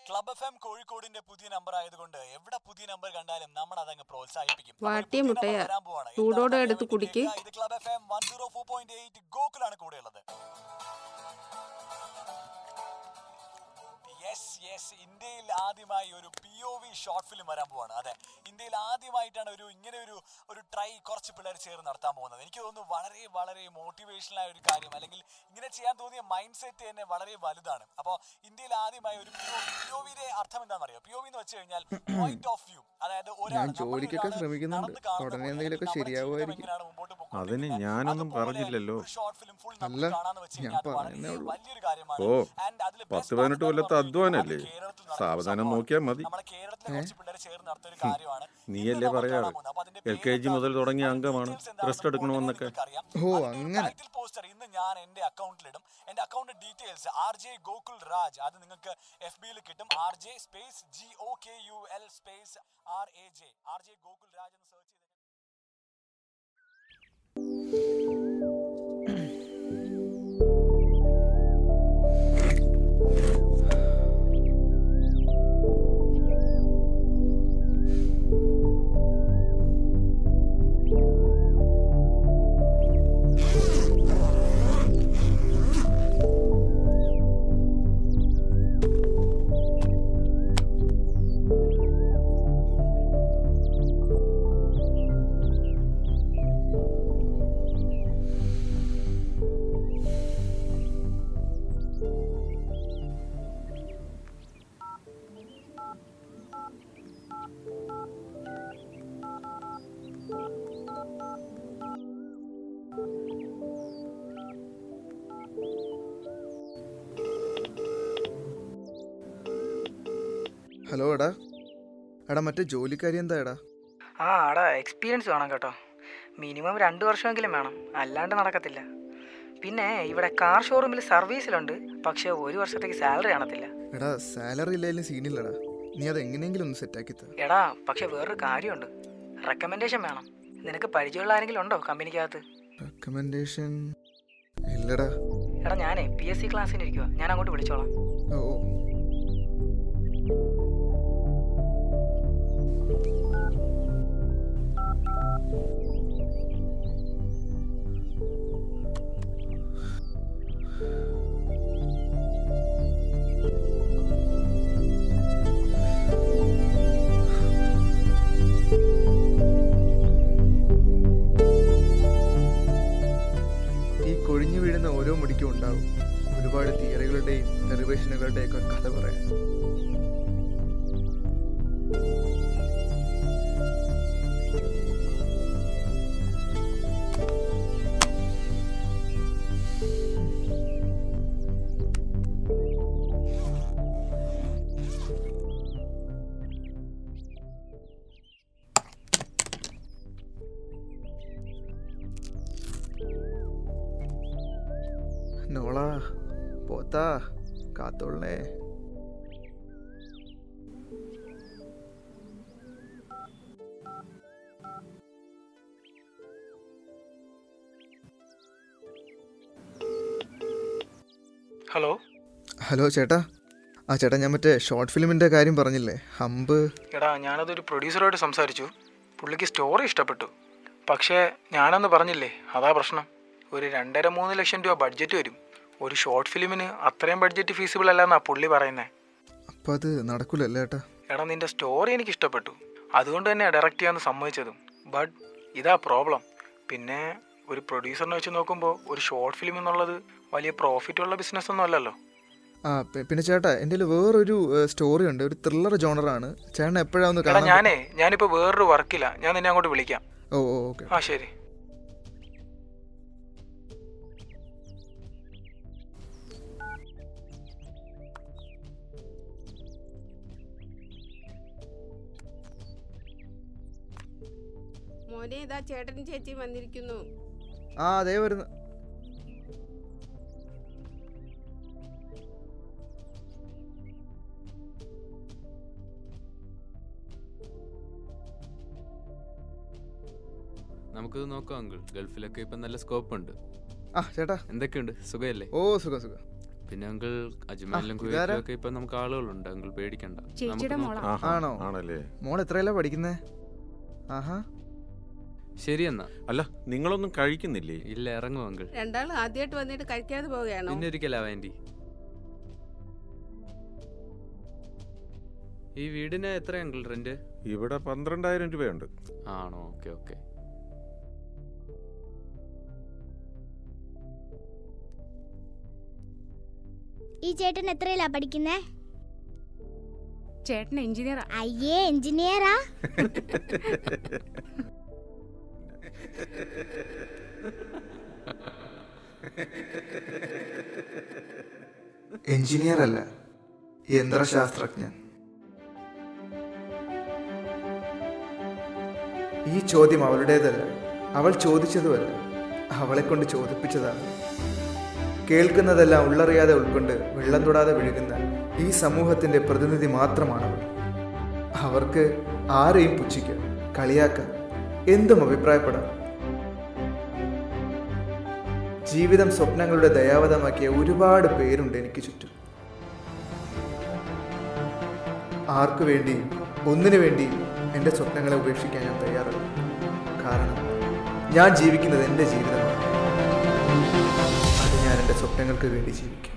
Club F M കോഴിക്കോടിന്റെ പുതിയ number ആയതുകൊണ്ട് എവിടെ പുതിയ നമ്പർ കണ്ടാലും നമ്മൾ അതങ്ങ് പ്രോത്സാഹിപ്പിക്കും. വാട്ടിയ മുട്ടയ ചൂടോടെ എടുത്ത് കുടിക്ക്. ഇത് ക്ലബ് എഫ് എം 104.8 ഗോകുലാണ് കൂടെയുള്ളത്. ഇന്ത്യയിൽ ആദ്യമായി ഒരു POV ഷോർട്ട് ഫിലിം വരാൻ പോവാണ്. അതെ, ഇന്ത്യയിൽ ആദ്യമായിട്ടാണ് ഇങ്ങനെ ഒരു ട്രൈ കുറച്ച് പിള്ളേർ ചേർന്ന് നടത്താൻ പോകുന്നത്. എനിക്ക് തോന്നുന്നു വളരെ വളരെ മോട്ടിവേഷണൽ ആയ ഒരു കാര്യം, അല്ലെങ്കിൽ ഇങ്ങനെ ചെയ്യാൻ തോന്നിയ മൈൻഡ് സെറ്റ് തന്നെ വളരെ വലുതാണ്. അപ്പോൾ ഇന്ത്യയിൽ ആദ്യമായി ഒരു POVയുടെ അർത്ഥം എന്താണെന്ന് അറിയോ? POV എന്ന് വെച്ച് കഴിഞ്ഞാൽ പോയിന്റ് ഓഫ് വ്യൂ. അതായത് ജോലിക്കൊക്കെ ശ്രമിക്കുന്നുണ്ട്, ഉടനെ എന്തെങ്കിലുമൊക്കെ ശരിയാവുമായിരിക്കും. അതിന് ഞാനൊന്നും പറഞ്ഞില്ലല്ലോ. അല്ല, ഞാൻ പറഞ്ഞേ ഉള്ളൂ. ഓ, 10-18 കൊല്ലത്തെ അധ്വാനല്ലേ, സാവധാനം നോക്കിയാൽ മതി. നീയല്ലേ പറയാറ് LKG മുതൽ തുടങ്ങിയ അംഗമാണ്, റെസ്റ്റ് എടുക്കണമെന്നൊക്കെ. ഓ, അങ്ങനെ. ഇന്ന് ഞാൻ എന്റെ അക്കൗണ്ടിലിടും. എന്റെ account details RJ Gokul Raj, അത് നിങ്ങൾക്ക് FBയിൽ കിട്ടും. RJ space GOKUL space RAJ, RJ Gokul Raj എന്ന് സെർച്ച് ചെയ്ത്. ഹലോ, എടാ മറ്റേ ജോലിക്കാരി എന്താ എടാ? എടാ എക്സ്പീരിയൻസ് വേണം കേട്ടോ. മിനിമം 2 വർഷമെങ്കിലും വേണം, അല്ലാണ്ട് നടക്കത്തില്ല. പിന്നെ ഇവിടെ കാർ ഷോറൂമിൽ സർവീസിലുണ്ട്, പക്ഷെ 1 വർഷത്തേക്ക് സാലറി കാണത്തില്ല. എടാ സാലറി ഇല്ലായാലും സീനില്ലടാ, നീ അത് എങ്ങനെയെങ്കിലും ഒന്ന് സെറ്റാക്കി താ. എടാ പക്ഷെ വേറൊരു കാര്യമുണ്ട്, റെക്കമെൻഡേഷൻ വേണം. നിനക്ക് പരിചയമുള്ള ആരെങ്കിലും ഉണ്ടോ കമ്പനിക്കകത്ത്? റെക്കമെൻഡേഷൻ ഇല്ലടാ. എടാ ഞാനേ PSC ക്ലാസ്സിന് ഇരിക്കുക, ഞാൻ അങ്ങോട്ട് വിളിച്ചോളാം. ഓ, കൊഴിഞ്ഞു വീഴുന്ന ഓരോ മുടിക്കും ഉണ്ടാവും ഒരുപാട് തിയറികളുടെയും ഡെറിവേഷനുകളുടെയും ഒക്കെ കഥ പറയാൻ. നോളാ പോത്താ കാത്തോളേ. ഹലോ ചേട്ടാ. ചേട്ടാ ഞാൻ മറ്റേ ഷോർട്ട് ഫിലിമിൻ്റെ കാര്യം പറഞ്ഞില്ലേ, ഹമ്പ്. എടാ ഞാനതൊരു പ്രൊഡ്യൂസറുമായിട്ട് സംസാരിച്ചു, പുള്ളിക്ക് സ്റ്റോറി ഇഷ്ടപ്പെട്ടു. പക്ഷേ ഞാനന്ന് പറഞ്ഞില്ലേ, അതാ പ്രശ്നം. ഒരു 2.5-3 ലക്ഷം രൂപ ബഡ്ജറ്റ് വരും. ഒരു ഷോർട്ട് ഫിലിമിന് അത്രയും ബഡ്ജറ്റ് ഫീസിബിൾ അല്ലെന്നാ പുള്ളി പറയുന്നത്. അപ്പം അത് നടക്കൂലല്ലേ ഏട്ടാ? എടാ നിന്റെ സ്റ്റോറി എനിക്ക് ഇഷ്ടപ്പെട്ടു, അതുകൊണ്ട് തന്നെ ഡയറക്റ്റ് ചെയ്യാമെന്ന് സമ്മതിച്ചതും. ബട്ട് ഇതാ പ്രോബ്ലം. പിന്നെ ഒരു പ്രൊഡ്യൂസറിനെ വെച്ച് നോക്കുമ്പോൾ ഒരു ഷോർട്ട് ഫിലിം എന്നുള്ളത് വലിയ പ്രോഫിറ്റ് ഉള്ള ബിസിനസ് ഒന്നും അല്ലല്ലോ. പിന്നെ ചേട്ടാ എൻ്റെ വേറൊരു സ്റ്റോറി ഉണ്ട്, ഒരു ത്രില്ലർ ജോണറാണ്. ചേട്ടൻ എപ്പോഴാണ് കാണാൻ? ഞാനിപ്പോൾ വേറൊരു വർക്കില്ല, ഞാൻ നിന്നെ അങ്ങോട്ട് വിളിക്കാം. ഓ ഓക്കെ. ശരി. മോനെ ഇതാ ചേട്ടൻ ചേച്ചി വന്നിരിക്കുന്നു. അതേ വരുന്നു. നമുക്കിത് നോക്കാം അങ്കിൾ, ഗൾഫിലൊക്കെ ഇപ്പം നല്ല സ്കോപ്പ് ഉണ്ട്. ചേട്ടാ എന്തൊക്കെയുണ്ട്, സുഖമല്ലേ? ഓ സുഖം. പിന്നെ അങ്കിൾ അജ്മലിലും കുവൈറ്റിലൊക്കെ ഇപ്പൊ നമുക്ക് ആളുകളുണ്ട്, അങ്കിൾ പേടിക്കണ്ട. ചേച്ചിയുടെ മോളാ. ആണോ? ആണല്ലേ? മോൾ എത്രയല്ല പഠിക്കുന്നേ? ആഹാ. ശരി എന്നാ. അല്ല, നിങ്ങളൊന്നും കഴിക്കുന്നില്ലേ? ഇല്ല, ഇറങ്ങും അങ്കിൾ. രണ്ടാളും ആദ്യമായിട്ട് വന്നിട്ട് കഴിക്കാതെ പോവുകയാണോ? പിന്നെ ഒരിക്കലാ ആന്റി. ഈ വീടിന് എത്ര അങ്കിൾ റെന്റ്? ഇവിടെ 12,000 രൂപയുണ്ട്. ആണോ? Okay okay. ഈ ചേട്ടൻ എത്രയിലാ പഠിക്കുന്നേ? ചേട്ടൻ എഞ്ചിനീയറാ. അയ്യേ, എഞ്ചിനീയറാ? എഞ്ചിനീയർ അല്ല, യന്ത്രശാസ്ത്രജ്ഞൻ. ഈ ചോദ്യം അവളുടേതല്ല, അവൾ ചോദിച്ചതുമല്ല, അവളെ കൊണ്ട് ചോദിപ്പിച്ചതാണ്. കേൾക്കുന്നതെല്ലാം ഉള്ളറിയാതെ ഉൾക്കൊണ്ട് വെള്ളം തൊടാതെ വിഴുകുന്ന ഈ സമൂഹത്തിന്റെ പ്രതിനിധി മാത്രമാണവൾ. അവർക്ക് ആരെയും പുച്ഛിക്കാം, കളിയാക്കാം, എന്തും അഭിപ്രായപ്പെടാം. ജീവിതം സ്വപ്നങ്ങളുടെ ദയാവധമാക്കിയ ഒരുപാട് പേരുണ്ട് എനിക്ക് ചുറ്റും. ആർക്കു വേണ്ടിയും ഒന്നിനു വേണ്ടിയും എൻ്റെ സ്വപ്നങ്ങളെ ഉപേക്ഷിക്കാൻ ഞാൻ തയ്യാറല്ല. കാരണം ഞാൻ ജീവിക്കുന്നത് എൻ്റെ ജീവിതമാണ്. അത് ഞാൻ എൻ്റെ സ്വപ്നങ്ങൾക്ക് വേണ്ടി ജീവിക്കും.